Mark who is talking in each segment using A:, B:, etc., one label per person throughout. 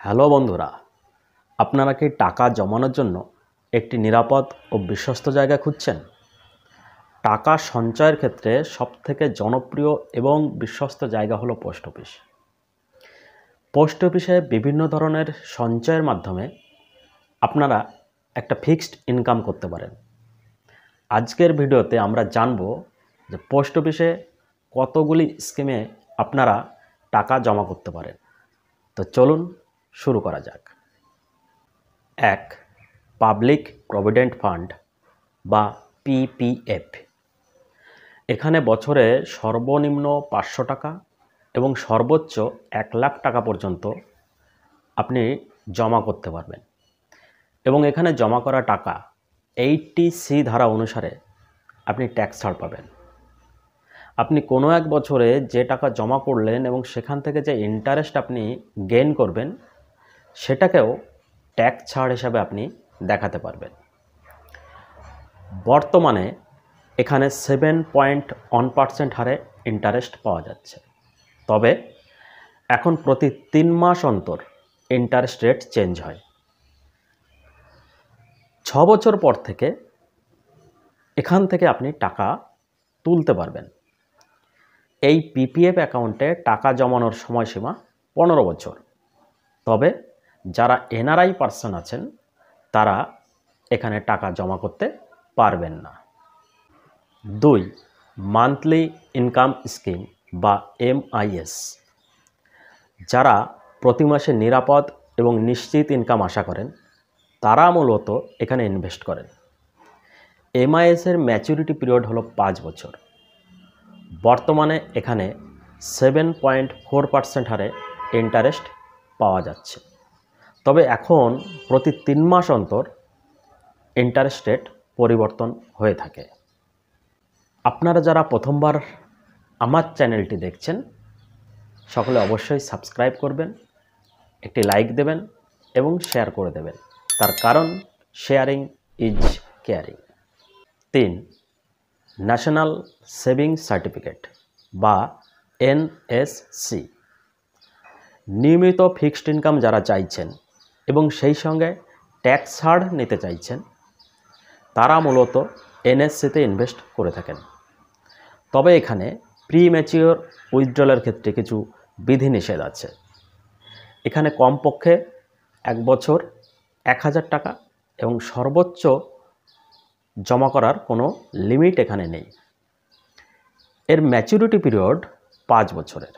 A: Hello বন্ধুরা, আপনারা কি টাকা জমানোর জন্য একটি নিরাপদ ও বিশ্বস্ত জায়গা খুঁজছেন? টাকা সঞ্চয়ের ক্ষেত্রে সবথেকে জনপ্রিয় এবং বিশ্বস্ত জায়গা হলো পোস্ট অফিস। পোস্ট অফিসে বিভিন্ন ধরনের সঞ্চয়ের মাধ্যমে আপনারা একটা ফিক্সড ইনকাম করতে পারেন। আজকের ভিডিওতে আমরা জানব যে পোস্ট অফিসে কতগুলি স্কিমে আপনারা টাকা জমা করতে পারেন। তো চলুন শুরু করা যাক। 1. পাবলিক প্রভিডেন্ট ফান্ড বা পিপিএফ। এখানে বছরে সর্বনিম্ন 500 টাকা এবং সর্বোচ্চ 1 লাখ টাকা পর্যন্ত আপনি জমা করতে পারবেন এবং এখানে জমা করা টাকা 80C ধারা অনুসারে আপনি ট্যাক্স ছাড় পাবেন। আপনি কোনো এক বছরে যে টাকা জমা করলেন এবং সেখান থেকে যে ইন্টারেস্ট আপনি গেইন করবেন সেটাকেও ট্যাক্স ছাড় হিসাবে আপনি দেখাতে পারবেন। বর্তমানে এখানে 7.1% হারে ইন্টারেস্ট পাওয়া যাচ্ছে, তবে এখন প্রতি 3 মাস অন্তর ইন্টারেস্ট রেট চেঞ্জ হয়। 6 বছর পর থেকে এখান থেকে আপনি টাকা তুলতে পারবেন। এই পিপিএফ অ্যাকাউন্টে টাকা জমানোর সময়সীমা 15 বছর, তবে যারা এনআরআই পার্সন আছেন তারা এখানে টাকা জমা করতে পারবেন না। 2. মান্থলি ইনকাম স্কিম বা MIS। যারা প্রতি মাসে নিরাপদ এবং নিশ্চিত ইনকাম আশা করেন তারা মূলত এখানে ইনভেস্ট করেন। MIS এর ম্যাচুরিটি পিরিয়ড হলো 5 বছর। বর্তমানে এখানে 7.4% হারে ইন্টারেস্ট পাওয়া যাচ্ছে, তবে এখন প্রতি 3 মাস অন্তর ইন্টারেস্ট রেট পরিবর্তন হয়ে থাকে। আপনারা যারা প্রথমবার আমার চ্যানেলটি দেখছেন সকলে অবশ্যই সাবস্ক্রাইব করবেন, একটি লাইক দেবেন এবং শেয়ার করে দেবেন, তার কারণ sharing is caring. 3. National savings certificate বা NSC। নিয়মিত ফিক্সড ইনকাম যারা চাইছেন এবং সেই সঙ্গে ট্যাক্স ছাড় নিতে চাইছেন তারা মূলত NSCতে ইনভেস্ট করে থাকেন। তবে এখানে প্রি ম্যাচিওর উইথড্রলের ক্ষেত্রে কিছু বিধিনিষেধ আছে। এখানে কমপক্ষে 1 বছর 1000 টাকা এবং সর্বোচ্চ জমা করার কোনো লিমিট এখানে নেই। এর ম্যাচুরিটি পিরিয়ড 5 বছরের।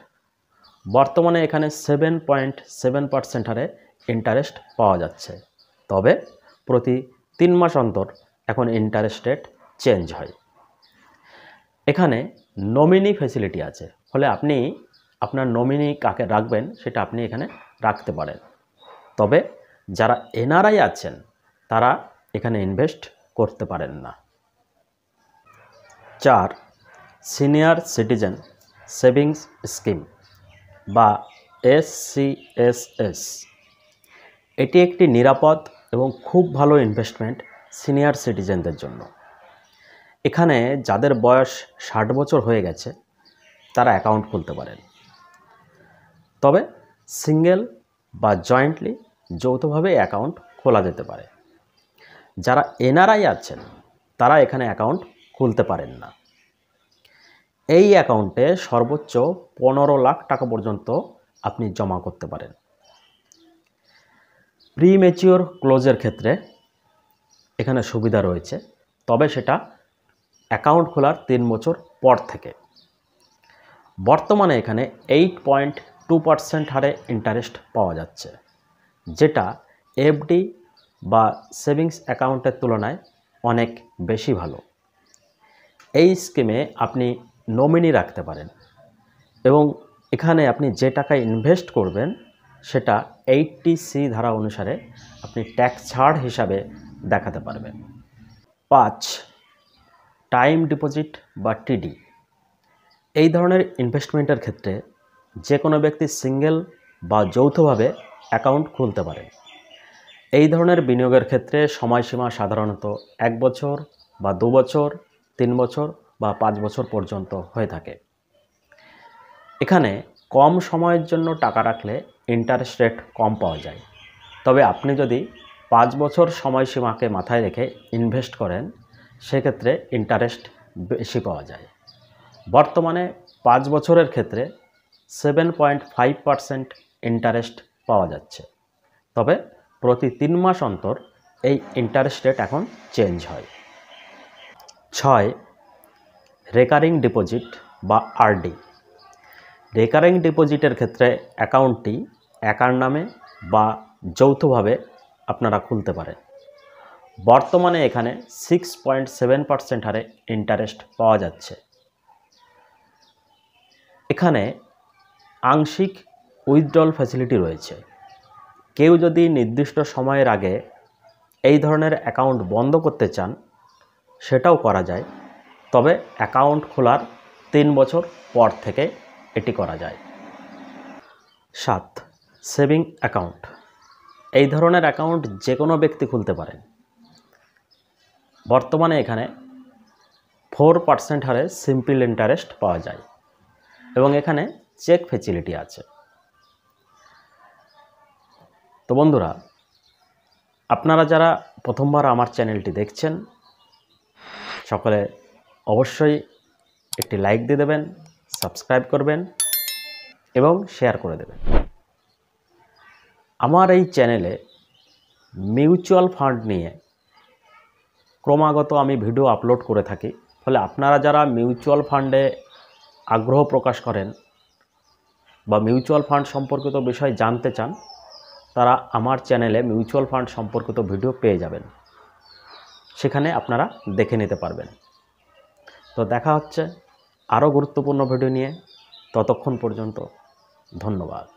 A: বর্তমানে এখানে 7.7% হারে ইন্টারেস্ট পাওয়া যাচ্ছে, তবে প্রতি 3 মাস অন্তর এখন ইন্টারেস্ট রেট চেঞ্জ হয়। এখানে নমিনি ফ্যাসিলিটি আছে, ফলে আপনি আপনার নমিনি কাকে রাখবেন সেটা আপনি এখানে রাখতে পারেন, তবে যারা এনআরআই আছেন তারা এখানে ইনভেস্ট করতে পারেন না। 4. সিনিয়র সিটিজেন সেভিংস স্কিম বা SCSS। এটি একটি নিরাপদ এবং খুব ভালো ইনভেস্টমেন্ট সিনিয়র সিটিজেনদের জন্য। এখানে যাদের বয়স 60 বছর হয়ে গেছে তারা অ্যাকাউন্ট খুলতে পারেন, তবে সিঙ্গেল বা জয়েন্টলি যৌথভাবে অ্যাকাউন্ট খোলা যেতে পারে। যারা এনআরআই আছেন তারা এখানে অ্যাকাউন্ট খুলতে পারেন না। এই অ্যাকাউন্টে সর্বোচ্চ 15 লাখ টাকা পর্যন্ত আপনি জমা করতে পারেন। প্রি ম্যাচিওর ক্লোজের ক্ষেত্রে এখানে সুবিধা রয়েছে, তবে সেটা অ্যাকাউন্ট খোলার 3 বছর পর থেকে। বর্তমানে এখানে 8.2% হারে ইন্টারেস্ট পাওয়া যাচ্ছে, যেটা এফডি বা সেভিংস অ্যাকাউন্টের তুলনায় অনেক বেশি ভালো। এই স্কিমে আপনি নমিনি রাখতে পারেন এবং এখানে আপনি যে টাকা ইনভেস্ট করবেন সেটা 80C ধারা অনুসারে আপনি ট্যাক্স ছাড় হিসাবে দেখাতে পারবেন। 5. টাইম ডিপোজিট বা টিডি। এই ধরনের ইনভেস্টমেন্টের ক্ষেত্রে যে কোনো ব্যক্তি সিঙ্গেল বা যৌথভাবে অ্যাকাউন্ট খুলতে পারে। এই ধরনের বিনিয়োগের ক্ষেত্রে সময়সীমা সাধারণত 1 বছর বা 2 বছর, 3 বছর বা 5 বছর পর্যন্ত হয়ে থাকে। এখানে কম সময়ের জন্য টাকা রাখলে ইন্টারেস্ট রেট কম পাওয়া যায়। তবে আপনি যদি 5 বছর সময়সীমাকে মাথায় রেখে ইনভেস্ট করেন, সেক্ষেত্রে ইন্টারেস্ট বেশি পাওয়া যায়। বর্তমানে 5 বছরের ক্ষেত্রে 7.5% ইন্টারেস্ট পাওয়া যাচ্ছে। তবে প্রতি 3 মাস অন্তর এই ইন্টারেস্ট রেট এখন চেঞ্জ হয়। 6. রেকারিং ডিপোজিট বা আরডি। রেকারিং ডিপোজিটের ক্ষেত্রে অ্যাকাউন্টটি একার নামে বা যৌথভাবে আপনারা খুলতে পারেন। বর্তমানে এখানে 6.7% হারে ইন্টারেস্ট পাওয়া যাচ্ছে। এখানে আংশিক উইথড্রল ফ্যাসিলিটি রয়েছে। কেউ যদি নির্দিষ্ট সময়ের আগে এই ধরনের অ্যাকাউন্ট বন্ধ করতে চান, সেটাও করা যায়। তবে অ্যাকাউন্ট খোলার 3 বছর পর থেকে এটি করা যায়। 7. Saving account. এই ধরনের অ্যাকাউন্ট যে কোনো ব্যক্তি খুলতে পারেন। বর্তমানে এখানে 4% হারে সিম্পল ইন্টারেস্ট পাওয়া যায় এবং এখানে চেক ফ্যাসিলিটি আছে। তো বন্ধুরা, আপনারা যারা প্রথমবার আমার চ্যানেলটি দেখছেন, সকলে অবশ্যই একটি লাইক দিয়ে দেবেন, সাবস্ক্রাইব করবেন এবং শেয়ার করে দেবেন। আমার এই চ্যানেলে মিউচুয়াল ফান্ড নিয়ে ক্রমাগত আমি ভিডিও আপলোড করে থাকি। ফলে আপনারা যারা মিউচুয়াল ফান্ডে আগ্রহ প্রকাশ করেন বা মিউচুয়াল ফান্ড সম্পর্কিত বিষয় জানতে চান, তারা আমার চ্যানেলে মিউচুয়াল ফান্ড সম্পর্কিত ভিডিও পেয়ে যাবেন। সেখানে আপনারা দেখে নিতে পারবেন। তো দেখা হচ্ছে আরও গুরুত্বপূর্ণ ভিডিও নিয়ে। ততক্ষণ পর্যন্ত ধন্যবাদ।